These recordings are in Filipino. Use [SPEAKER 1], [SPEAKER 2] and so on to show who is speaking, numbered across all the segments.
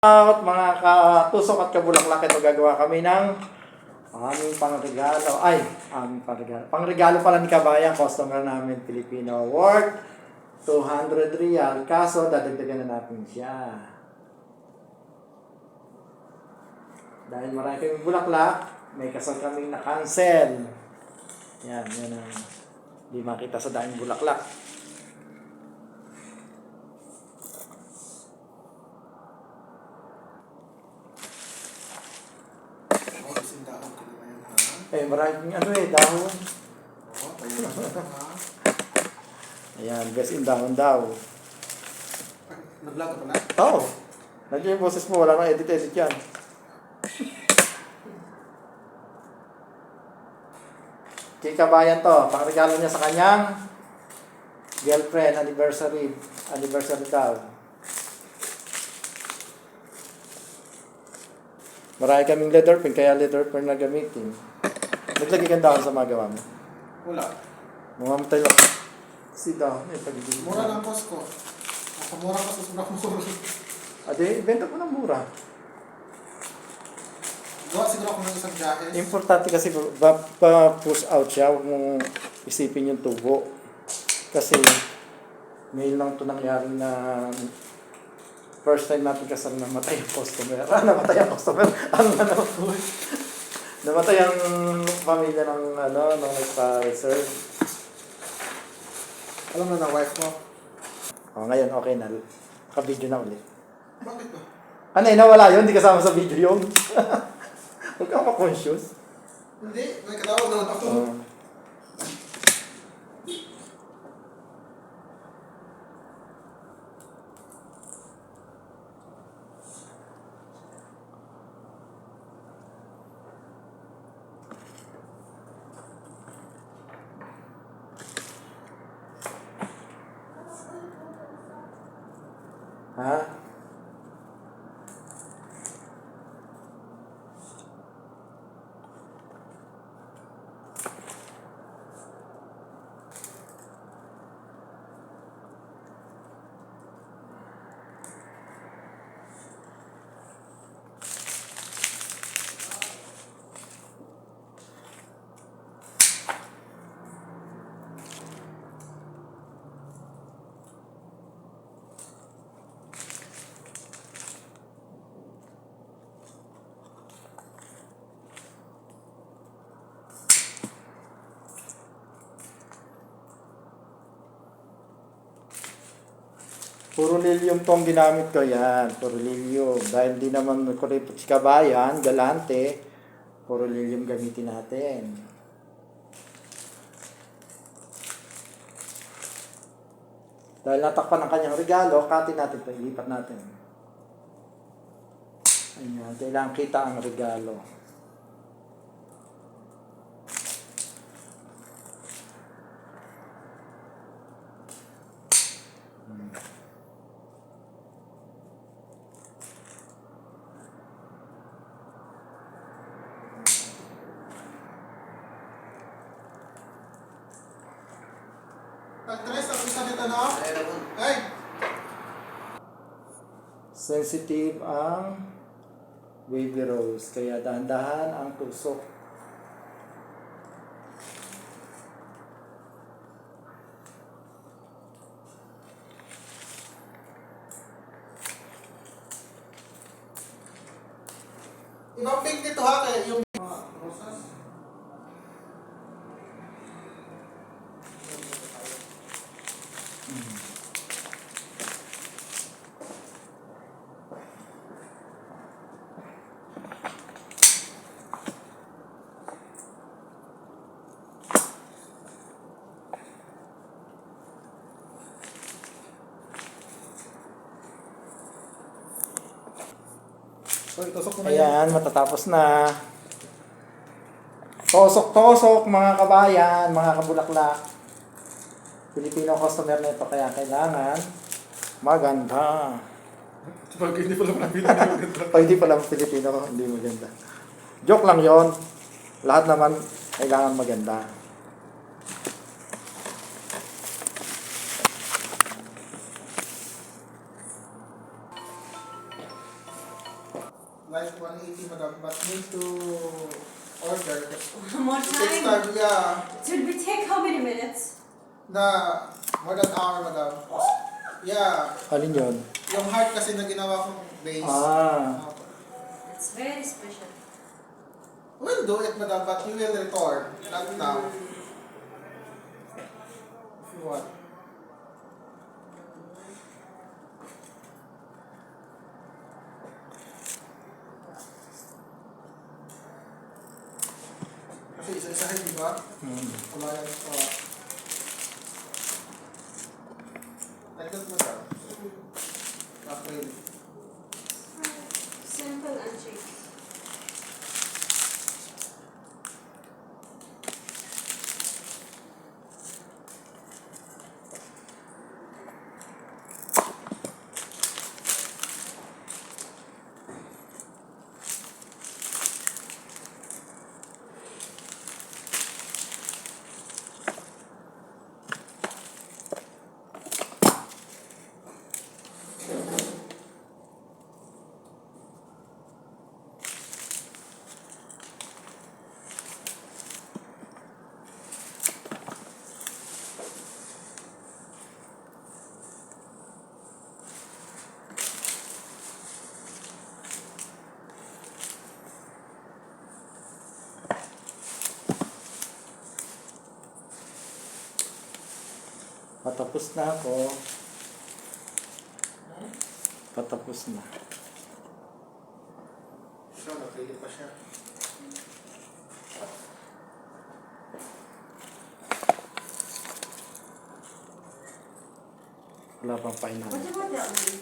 [SPEAKER 1] Out mga katusok at kabulaklak, ito gagawa kami ng aming pangregalo. Aming pangregalo. Pangregalo pala ni Kabayan, customer namin Filipino, worth 200 real. Kaso dadagdagan na natin siya. Dahil marami kaming bulaklak, may kasal kaming na-cancel. Yan ang di makita sa daming bulaklak. Maraming dahon. Ayan, best in dahon daw.
[SPEAKER 2] Nag-vlog ka pala?
[SPEAKER 1] Oo. Nandiyan yung boses mo, wala nang edit-edit yan. Kay Kabayan to, pangregalo niya sa kanyang girlfriend, anniversary daw. Marami kaming leather pen, kaya leather pen na gamitin. Naglagay ka dahon sa magawa mo?
[SPEAKER 2] Wala.
[SPEAKER 1] Mamamatay lang. Si dahon, pagiging.
[SPEAKER 2] Mura lang boss ko. Mura pa sa sobrang mura.
[SPEAKER 1] Ade, ibenta ko ng mura.
[SPEAKER 2] Gawa siguro ako ng isang jacket.
[SPEAKER 1] Importante kasi push out siya, huwag mong isipin yung tubo. Kasi ngayon lang ito nangyari na first time natin kasal namatay ang customer. Namatay ang customer. Namatay ang pamilya ng nung nagpa-reserve.
[SPEAKER 2] Alam mo na wife mo?
[SPEAKER 1] Ngayon okay na. Naka-video na ulit.
[SPEAKER 2] Bakit ba?
[SPEAKER 1] Nawala yun, hindi kasama sa video yun. Huwag ka ma-conscious.
[SPEAKER 2] Hindi, may katawag naman ako.
[SPEAKER 1] Ha? Puro lilium tong ginamit ko, yan. Puro lilium. Dahil di naman kuripot si Kabayan, galante, puro lilium gamitin natin. Dahil natakpan ang kanyang regalo, katin natin ito, ilipat natin. Ayan, kailangan kita ang regalo.
[SPEAKER 2] Pag-tres, ang isa dito na. Ay!
[SPEAKER 1] Sensitive ang baby rose, kaya dahan-dahan ang tusok.
[SPEAKER 2] Ibang pink dito ha, kaya yung rosas. So, itusok ko na yan.
[SPEAKER 1] Ayan, matatapos na. Tosok-tosok mga kabayan, mga kabulaklak. Filipino customer nito, kaya kailangan maganda.
[SPEAKER 2] Pag hindi pala maganda.
[SPEAKER 1] Pag hindi pala Filipino, hindi maganda. Joke lang yon. Lahat naman kailangan maganda.
[SPEAKER 2] like 180, madam, but need to order.
[SPEAKER 3] One more
[SPEAKER 2] It takes
[SPEAKER 3] time.
[SPEAKER 2] time, yeah.
[SPEAKER 3] So it would take how many minutes?
[SPEAKER 2] More than hour, madam. Yeah.
[SPEAKER 1] Alin yun?
[SPEAKER 2] Yung heart kasi na ginawa kong base.
[SPEAKER 1] Ah.
[SPEAKER 3] It's very special.
[SPEAKER 2] We'll do it, madam, but you will return. Not now. If you want. Kasi isa-isahin, di ba? Wala yan. Like that, madam. Not really.
[SPEAKER 3] Simple and cheap.
[SPEAKER 1] Patapos na ako. Patapos na.
[SPEAKER 2] Siya, napili pa siya.
[SPEAKER 1] Wala pang final.
[SPEAKER 3] What about that one?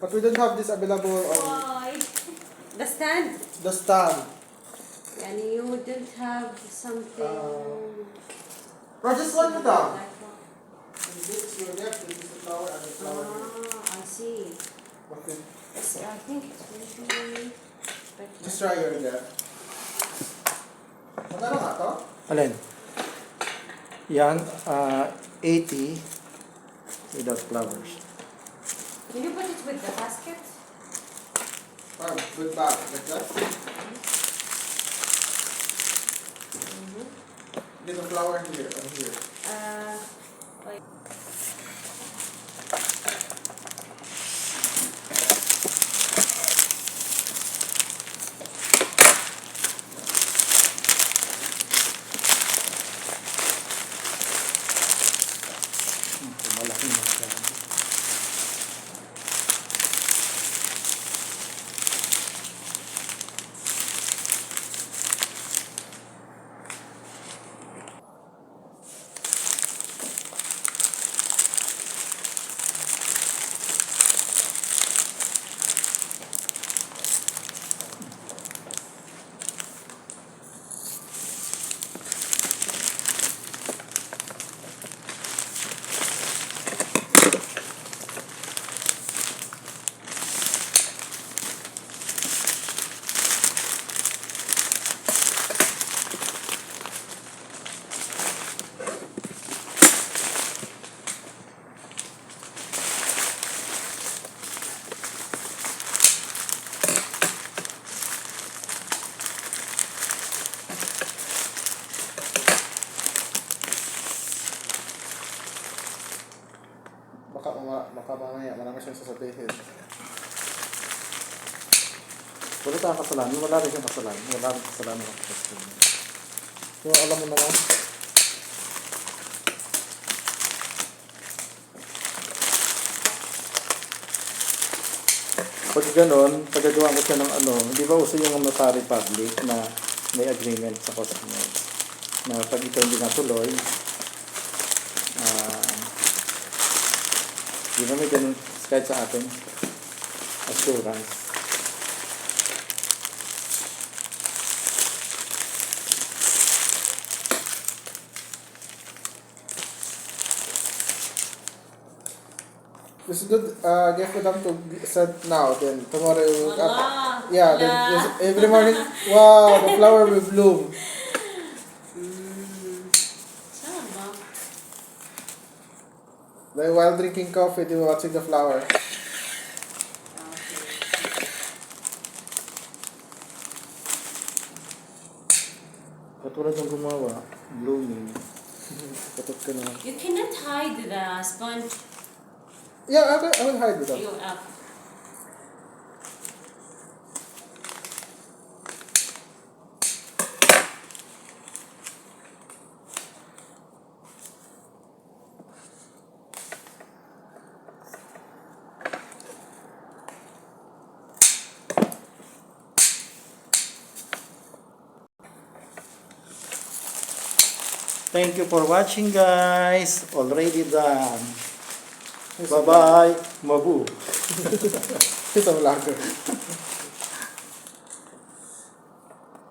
[SPEAKER 2] But we don't have this available on
[SPEAKER 3] Why? The stand?
[SPEAKER 2] the stand.
[SPEAKER 3] And you don't have something.
[SPEAKER 2] Bro, this one, madam.
[SPEAKER 3] Like what?
[SPEAKER 2] This is your left, this is the flower and the flower here.
[SPEAKER 3] Ah, I see.
[SPEAKER 2] Okay.
[SPEAKER 3] So I think it's really better.
[SPEAKER 2] Just try your left. Magkano nga to?
[SPEAKER 1] Alin? Yan, 80 without flowers.
[SPEAKER 3] Can you put it with the basket?
[SPEAKER 2] Good bag, like that. There's a flower here and here.
[SPEAKER 3] Like.
[SPEAKER 1] Malaki na siya.
[SPEAKER 2] Baka mamaya marami siyang sasabihin.
[SPEAKER 1] Wala tayong kasalanan. Wala rin siyang kasalanan. Wala rin kasalanan.
[SPEAKER 2] So, alam mo naman.
[SPEAKER 1] Pag gano'n, pagkagawa ko siya ng ano, di ba uso yung notary public na may agreement sa customer na pag ito hindi natuloy, di ba may ganun kahit sa atin, assurance.
[SPEAKER 2] This is good. Give for them to send now. Then tomorrow you will
[SPEAKER 3] Voila!
[SPEAKER 2] yeah.
[SPEAKER 3] Voila!
[SPEAKER 2] Then every morning, wow, the flower will bloom.
[SPEAKER 3] Sama.
[SPEAKER 2] Like while drinking coffee, they were watching the flower.
[SPEAKER 3] Okay.
[SPEAKER 1] Katulad ng gumawa, blooming.
[SPEAKER 2] Katot ka na.
[SPEAKER 3] You cannot hide the sponge.
[SPEAKER 2] Yeah, I will hide it up.
[SPEAKER 3] You up.
[SPEAKER 1] Thank you for watching, guys. Already done. Bye-bye. Mabu.
[SPEAKER 2] He's a vlogger.